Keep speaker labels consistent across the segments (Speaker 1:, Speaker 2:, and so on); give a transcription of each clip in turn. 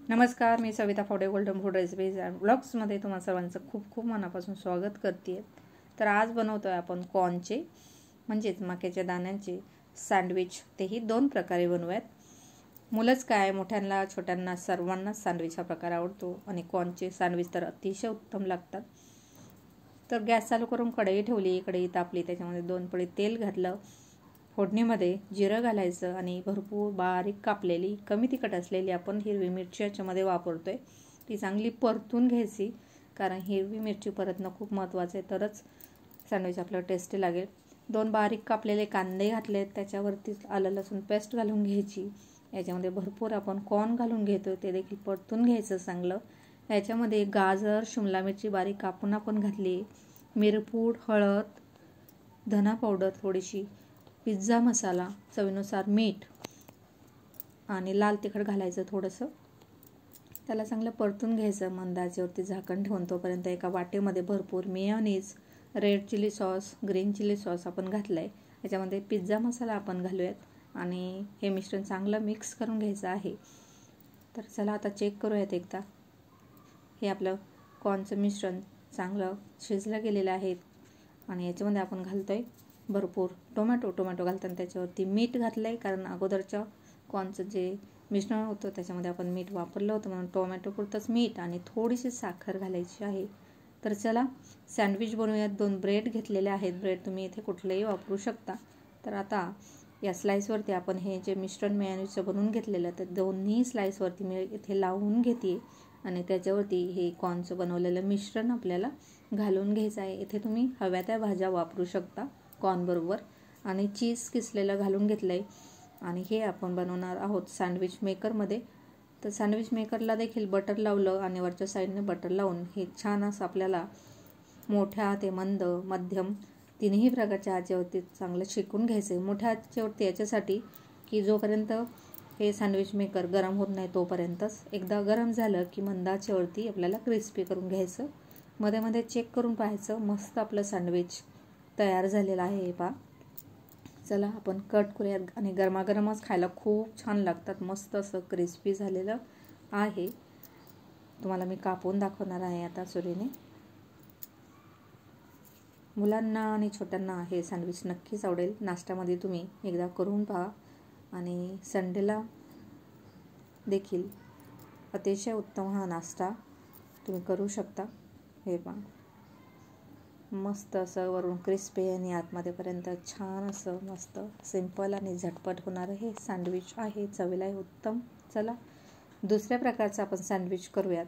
Speaker 1: नमस्कार, मी सविता फावडे golden food recipes and ब्लॉग्समध्ये तुम्हा सर्वांचं खूप खूप मनापासून स्वागत करते. तर आज बनवतोय आपण कॉर्नचे म्हणजेच मक्याच्या दाण्यांचे सँडविच. तेही दोन प्रकारे बनवूयात. मुलंच काय, मोठ्यांना छोट्यांना सर्वांनाच सँडविच हा प्रकार आवडतो आणि कॉर्नचे सँडविच तर अतिशय उत्तम लागतात. तर गॅस चालू करून कढई ठेवली, कढई तापली, त्याच्यामध्ये 2 पळी तेल घातलं. फोडणीमध्ये जिरं घालायचं आणि भरपूर बारीक कापलेली कमी तिखट असलेली आपण हिरवी मिरची याच्यामध्ये वापरतोय. ती चांगली परतून घ्यायची, कारण हिरवी मिरची परतणं खूप महत्त्वाचं आहे, तरच सँडविच आपलं टेस्टी लागेल. 2 बारीक कापलेले कांदे घातले, त्याच्यावरती आलं लसूण पेस्ट घालून घ्यायची. याच्यामध्ये भरपूर आपण कॉर्न घालून घेतोय, ते देखील परतून घ्यायचं चांगलं. याच्यामध्ये गाजर, शिमला मिरची बारीक कापून आपण घातली, मिरपूड, हळद, धना पावडर थोडीशी, पिझ्झा मसाला, चवीनुसार मीठ आणि लाल तिखट घालायचं थोडंसं. त्याला चांगलं परतून घ्यायचं मंद आचेवरती झाकण ठेवून. तोपर्यंत एका वाटीमध्ये भरपूर mayonnaise, red chilli sauce, green chilli sauce आपण घातलं आहे. याच्यामध्ये पिझ्झा मसाला आपण घालूयात आणि हे मिश्रण चांगलं मिक्स करून घ्यायचं आहे. तर चला आता चेक करूयात एकदा. हे आपलं कॉर्नचं मिश्रण चांगलं शिजलं गेलेलं आहे आणि याच्यामध्ये आपण घालतोय भरपूर टोमॅटो घालताना त्याच्यावरती मीठ घातलं आहे, कारण अगोदरच्या कॉर्नचं जे मिश्रण होतं त्याच्यामध्ये आपण मीठ वापरलं होतं, म्हणून टोमॅटो पुरतंच मीठ आणि थोडीशी साखर घालायची आहे. तर चला सँडविच बनवूयात. 2 ब्रेड घेतलेले आहेत. ब्रेड तुम्ही इथे कुठलेही वापरू शकता. तर आता या स्लाइसवरती आपण हे जे मिश्रण मेयोनीजचं बनवून घेतलेलं तर दोन्ही स्लाइसवरती मी इथे लावून घेते आणि त्याच्यावरती हे कॉर्नचं बनवलेलं मिश्रण आपल्याला घालून घ्यायचं आहे. इथे तुम्ही हव्या त्या भाज्या वापरू शकता कॉर्नबरोबर. आणि चीज किसलेलं घालून घेतलं आहे आणि हे आपण बनवणार आहोत सँडविच मेकरमध्ये. तर सँडविच मेकरला देखील बटर लावलं आणि वरच्या साईडने बटर लावून हे छान असं आपल्याला मोठ्या ते मंद, मध्यम तिन्ही प्रकारच्या आचेवरती चांगलं शेकून घ्यायचं आहे. मोठ्या आचेवरती याच्यासाठी की जोपर्यंत हे सँडविच मेकर गरम होत नाही तोपर्यंतच. एकदा गरम झालं की मंद आचेवरती आपल्याला क्रिस्पी करून घ्यायचं. मध्ये मध्ये चेक करून पाहायचं. मस्त आपलं सँडविच तयार झालेलं आहे. हे पहा. चला आपण कट करूयात आणि गरमागरमच खायला खूप छान लागतात. मस्त असं क्रिस्पी झालेलं आहे. तुम्हाला मी कापून दाखवणार आहे आता सुरीने. मुलांना आणि छोट्यांना हे सँडविच नक्कीच आवडेल. नाश्त्यामध्ये तुम्ही एकदा करून पहा आणि संडेला देखील अतिशय उत्तम हा नाश्ता तुम्ही करू शकता. हे पहा, मस्त असं वरून क्रिस्पी आणि आतमध्येपर्यंत छान असं मस्त सिंपल आणि झटपट होणारं हे सँडविच आहे. चवीलाही उत्तम. चला दुसऱ्या प्रकारचं आपण सँडविच करूयात.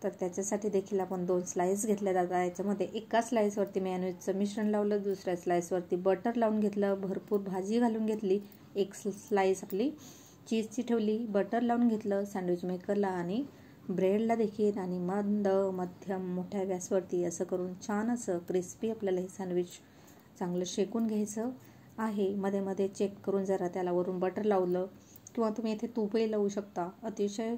Speaker 1: तर त्याच्यासाठी देखील आपण 2 स्लाइस घेतल्या जातात. याच्यामध्ये एका स्लाइसवरती मेयोनीजचं मिश्रण लावलं, दुसऱ्या स्लाइसवरती बटर लावून घेतलं, भरपूर भाजी घालून घेतली, एक स्लाइस आपली चीजची ठेवली, बटर लावून घेतलं सँडविच मेकरला आणि ब्रेडला देखील, आणि मंद, मध्यम, मोठ्या गॅसवरती असं करून छान असं क्रिस्पी आपल्याला हे सँडविच चांगलं शेकून घ्यायचं आहे. मध्ये मध्ये चेक करून जरा त्याला वरून बटर लावलं किंवा तुम्ही इथे तूपही लावू शकता. अतिशय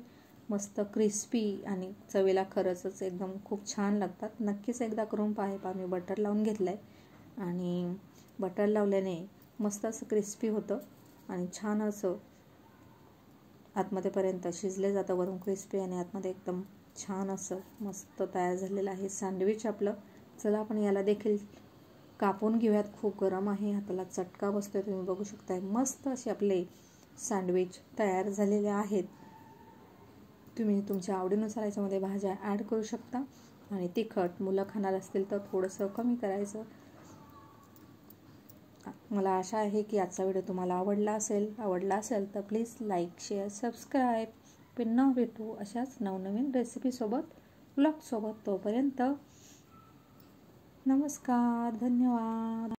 Speaker 1: मस्त क्रिस्पी आणि चवीला खरंच एकदम खूप छान लागतात. नक्कीच एकदा करून पहा. मी बटर लावून घेतलं आहे आणि बटर लावल्याने मस्त असं क्रिस्पी होतं आणि छान असं आतमध्येपर्यंत शिजले जातं, वरून क्रिस्पी आणि आतमध्ये एकदम छान असं मस्त तयार झालेलं आहे सँडविच आपलं. चला आपण याला देखील कापून घेऊयात. खूप गरम आहे, हाताला चटका बसतोय, तुम्ही बघू शकताय. मस्त असे आपले सँडविच तयार झालेले आहेत. तुम्ही तुमच्या आवडीनुसार याच्यामध्ये भाज्या ॲड करू शकता आणि तिखट मुलं खाणार असतील तर थोडंसं कमी करायचं. मला आशा आहे की आजचा व्हिडिओ तुम्हाला आवडला असेल तर प्लीज लाईक, शेअर, सबस्क्राईब. पुन्हा भेटू अशाच नवनवीन रेसिपीसोबत, ब्लॉगसोबत. तोपर्यंत नमस्कार, धन्यवाद.